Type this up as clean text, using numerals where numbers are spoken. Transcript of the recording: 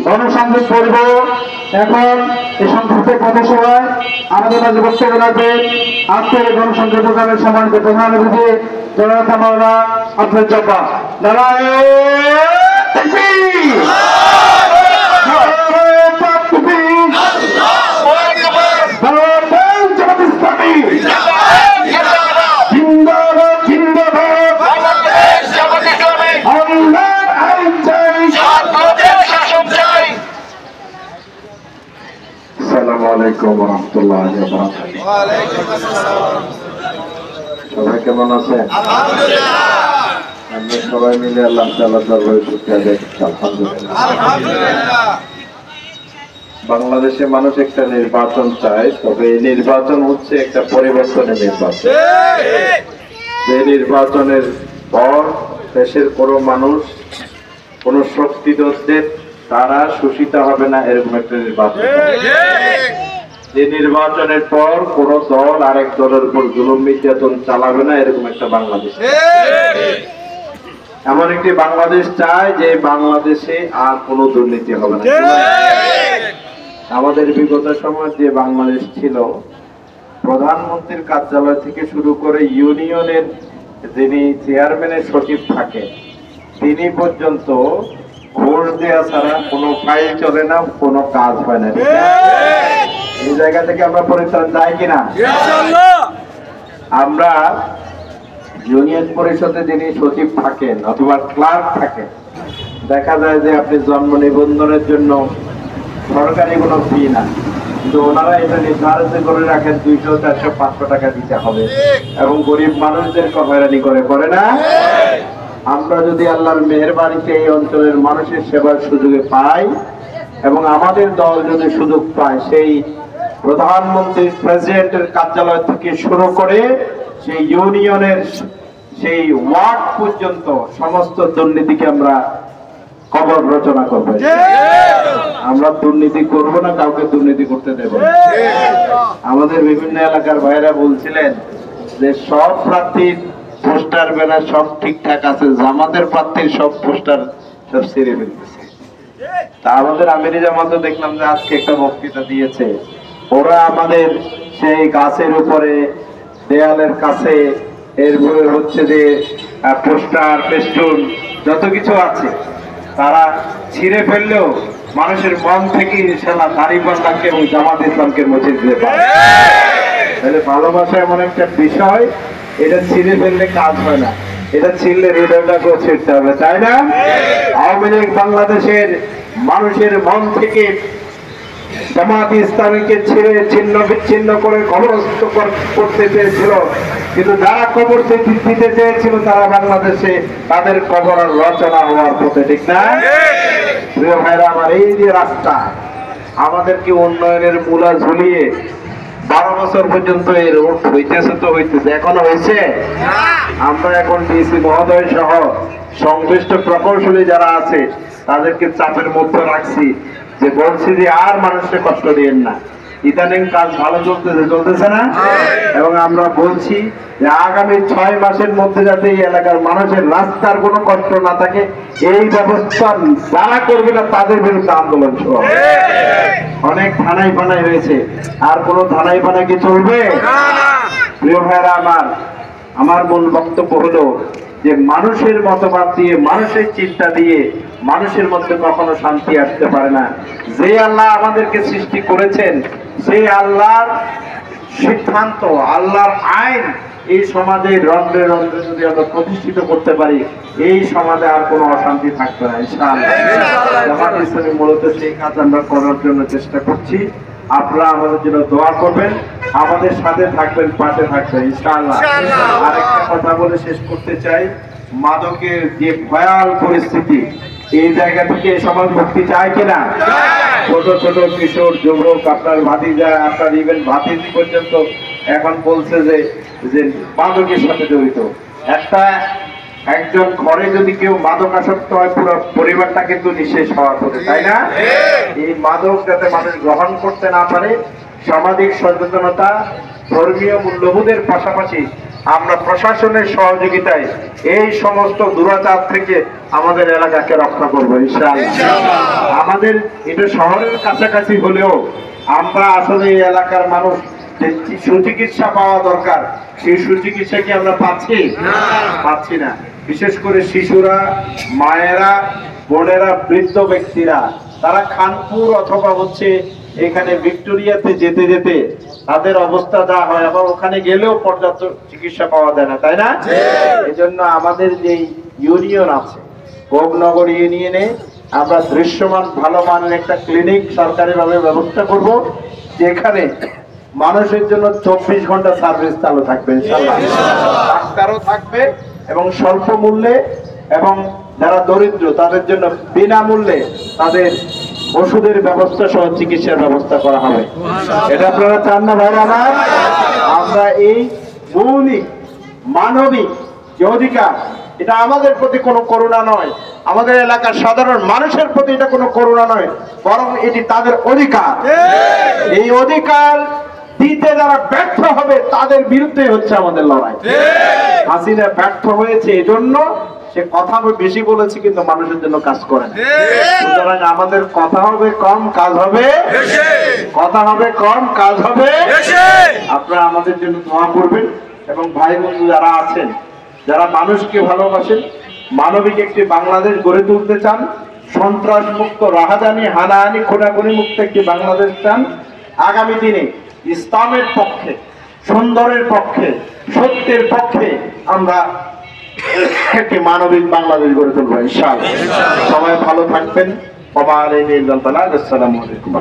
গণসংযোগ করব। এখন এই সংসদের পথসভায় আমাদের মাঝে বক্তব্য রাখবেন আজকের গণসংযোগ প্রোগ্রামের সম্মানিত প্রধান অতিথি জনতা মাওলানা আব্দুল জব্বার। সবাই কেমন আছেন? আমরা সবাই মিলে আল্লাহ তাআলার দরবারে শুকরিয়া আদায় করছি। আলহামদুলিল্লাহ। বাংলাদেশে মানুষ একটা নির্বাচন চায়, তবে এই নির্বাচন হচ্ছে একটা পরিবর্তনের নির্বাচন। যে নির্বাচনের পর দেশের কোনো মানুষ, কোন শক্তিধরদের তারা শোষিত হবে না, এরকম একটা নির্বাচন। যে নির্বাচনের পর কোন দল আরেক দলের উপর জুলুম নির্যাতন চালাবে না, এরকম একটা বাংলাদেশ। এমন একটি বাংলাদেশ চায় যে বাংলাদেশে আর কোনো দুর্নীতি হবে না। আমাদের বিগত সময় যে বাংলাদেশ ছিল, প্রধানমন্ত্রীর কার্যালয় থেকে শুরু করে ইউনিয়নের যিনি চেয়ারম্যানের সচিব থাকে তিনি পর্যন্ত ঘুষ দেওয়া ছাড়া কোনো ফাইল চলে না, কোনো কাজ হয় না। এই জায়গা থেকে আমরা পরিত্রাণ চাই কিনা? আমরা ইউনিয়ন পরিষদে যিনি সচিব থাকেন অথবা ক্লার্ক থাকেন, দেখা যায় যে আপনি জন্ম নিবন্ধনের জন্য সরকারি কোনো ফি না, কিন্তু ওনারা এটা নির্ধারিত করে রাখেন 200, 400, 500 টাকা দিতে হবে এবং গরিব মানুষদেরকে হয়রানি করে না। আমরা যদি আল্লাহর মেহেরবানিতে এই অঞ্চলের মানুষের সেবার সুযোগে পাই এবং আমাদের দল যদি সুযোগ পায়, সেই প্রধানমন্ত্রীর প্রেসিডেন্টের কার্যালয় থেকে শুরু করে সেই ইউনিয়নের সেই ওয়ার্ড পর্যন্ত সমস্ত দুর্নীতিকে আমরা কবর রচনা করবো। আমরা দুর্নীতি করব না, কাউকে দুর্নীতি করতে দেব না। আমাদের বিভিন্ন এলাকার ভাইরা বলছিলেন যে সব প্রার্থীর পোস্টার ব্যানার সব ঠিকঠাক আছে, জামাতের প্রার্থীর সব পোস্টার সব ছিঁড়ে ফেলতেছে। তা আমাদের আমিরি জামাতও দেখলাম যে আজকে একটা বক্তৃতা দিয়েছে, ওরা আমাদের সেই গাছের উপরে, দেয়ালের কাছে, এরপরে হচ্ছে যে পোস্টার, ফেস্টুন যত কিছু আছে তারা ছিঁড়ে ফেললেও মানুষের মন থেকে ইনশাআল্লাহ দাঁড়িপাল্লাকে এবং জামাত ইসলামকে মুছে দিতে পারে। তাহলে ভালোবাসা এমন একটা বিষয়, এটা ছিঁড়ে ফেললে কাজ হয় না, এটা ছিঁড়লে হৃদয়টাকেও ছিঁড়তে হবে, তাই না? আওয়ামী লীগ বাংলাদেশের মানুষের মন থেকে জামাত ইসলামীকে ছিঁড়ে ছিন্ন বিচ্ছিন্ন করে কবরস্থ করতে চেয়েছিল, কিন্তু যারা কবর দিতে চেয়েছিল তারা বাংলাদেশে তাদের কবর রচনা হওয়ার পথে, ঠিক না? প্রিয় ভাইরা আমার, এই যে রাস্তা আমাদেরকে উন্নয়নের মূলা ঝুলিয়ে 12 বছর পর্যন্ত এই রোড হইতেছে, তো হইতেছে, এখনো হয়েছে? আমরা এখন ডিসি মহোদয় সহ সংশ্লিষ্ট প্রকৌশলী যারা আছে তাদেরকে চাপের মধ্যে রাখছি, যে বলছি যে আর মানুষকে কষ্ট দিয়েন না। ইদানিং কাজ ভালো চলতেছে না? এবং আমরা বলছি যে আগামী 6 মাসের মধ্যে যাতে এই এলাকার মানুষের রাস্তার কোনো কষ্ট না থাকে, এই ব্যবস্থা যারা করবে না তাদের বিরুদ্ধে আন্দোলন শুরু হবে। অনেক থানাই ফানাই হয়েছে, আর কোনো থানাই ফানাই কি চলবে? প্রিয় ভাইরা আমার মূল বক্তব্য হলো যে মানুষের মতবাদ দিয়ে, মানুষের চিন্তা দিয়ে মানুষের মধ্যে কখনো শান্তি আসতে পারে না। যে আল্লাহ আমাদেরকে সৃষ্টি করেছেন, সেই আল্লাহর সিদ্ধান্ত, আল্লাহর আইন এই সমাজে রন্ধ্রে রন্ধ্রে যদি আমরা প্রতিষ্ঠিত করতে পারি, এই সমাজে আর কোনো অশান্তি থাকবে না ইনশাআল্লাহ। জামাত ইসলামী মূলত সেই কাজ আমরা করার জন্য চেষ্টা করছি। আপনারা আমাদের জন্য দোয়া করবেন, আমাদের সাথে থাকবেন, পাশে থাকবেন ইনশাআল্লাহ। আরেকটা কথা বলে শেষ করতে চাই, মাদকের যে ভয়াল পরিস্থিতি, এই জায়গা থেকে সমাজ মুক্তি চায় কিনা? ছোট ছোট কিশোর যুবক, আপনার ভাতিজা, আপনার ইভেন ভাতিজি পর্যন্ত এখন বলছে যে মাদকের সাথে জড়িত। একজন ঘরে যদি কেউ মাদকাসক্ত হয়, পুরো পরিবারটা কিন্তু নিঃশেষ হওয়ার পথে, তাই না? এই মাদক যাতে মানুষ গ্রহণ করতে না পারে, সামাজিক সচেতনতা, ধর্মীয় মূল্যবোধের পাশাপাশি আমরা প্রশাসনের সহযোগিতায় এই সমস্ত দুরাচার থেকে আমাদের এলাকাকে রক্ষা করবো ইনশাআল্লাহ। আমাদের এটা শহরের কাছাকাছি হলেও আমরা আসলে এই এলাকার মানুষ যে সুচিকিৎসা পাওয়া দরকার সেই সুচিকিৎসা কি আমরা পাচ্ছি না। বিশেষ করে শিশুরা, মায়েরা, বোনেরা, বৃদ্ধ ব্যক্তিরা তারা খানপুর অথবা এখানে ভিক্টোরিয়াতে যেতে যেতে তাদের অবস্থা যা হয়, আবার ওখানে গেলেও পর্যাপ্ত চিকিৎসা পাওয়া যায় না, তাই না? এই জন্য আমাদের যে ইউনিয়ন আছে, ভোগনগর ইউনিয়নে আমরা দৃশ্যমান ভালো মানের একটা ক্লিনিক সরকারিভাবে ব্যবস্থা করব, যেখানে মানুষের জন্য 24 ঘন্টা সার্ভিস চালু থাকবে ইনশাআল্লাহ। ডাক্তারও থাকবে এবং স্বল্প মূল্যে, এবং যারা দরিদ্র তাদের জন্য বিনামূল্যে তাদের ওষুধের ব্যবস্থা সহ চিকিৎসার ব্যবস্থা করা হবে। এটা আপনারা চান না ভাইরা আমার? আমরা এই মৌলিক মানবিক যে অধিকার, এটা আমাদের প্রতি কোনো করুণা নয়, আমাদের এলাকার সাধারণ মানুষের প্রতি এটা কোনো করুণা নয়, বরং এটি তাদের অধিকার। এই অধিকার দিতে যারা ব্যর্থ হবে তাদের বিরুদ্ধে হচ্ছে আমাদের লড়াই। হাসিনা ব্যর্থ হয়েছে, এজন্য সে কথা বেশি বলেছে কিন্তু মানুষের জন্য কাজ করে না। সুতরাং আমাদের কথা হবে কম, কাজ হবে কথা হবে কম, কাজ হবে। আপনারা আমাদের জন্য দোয়া করবেন, এবং ভাই বন্ধু যারা আছেন, যারা মানুষকে ভালোবাসেন, মানবিক একটি বাংলাদেশ গড়ে তুলতে চান, সন্ত্রাস মুক্ত, রাহাজানি, হানাহানি, খুনাখুনি মুক্ত একটি বাংলাদেশ চান, আগামী দিনে ইসলামের পক্ষে, সুন্দরের পক্ষে, সত্যের পক্ষে আমরা একটি মানবিক বাংলাদেশ গড়ে তুলবো ইনশাআল্লাহ। সবাই ভালো থাকবেন। আসসালামু আলাইকুম।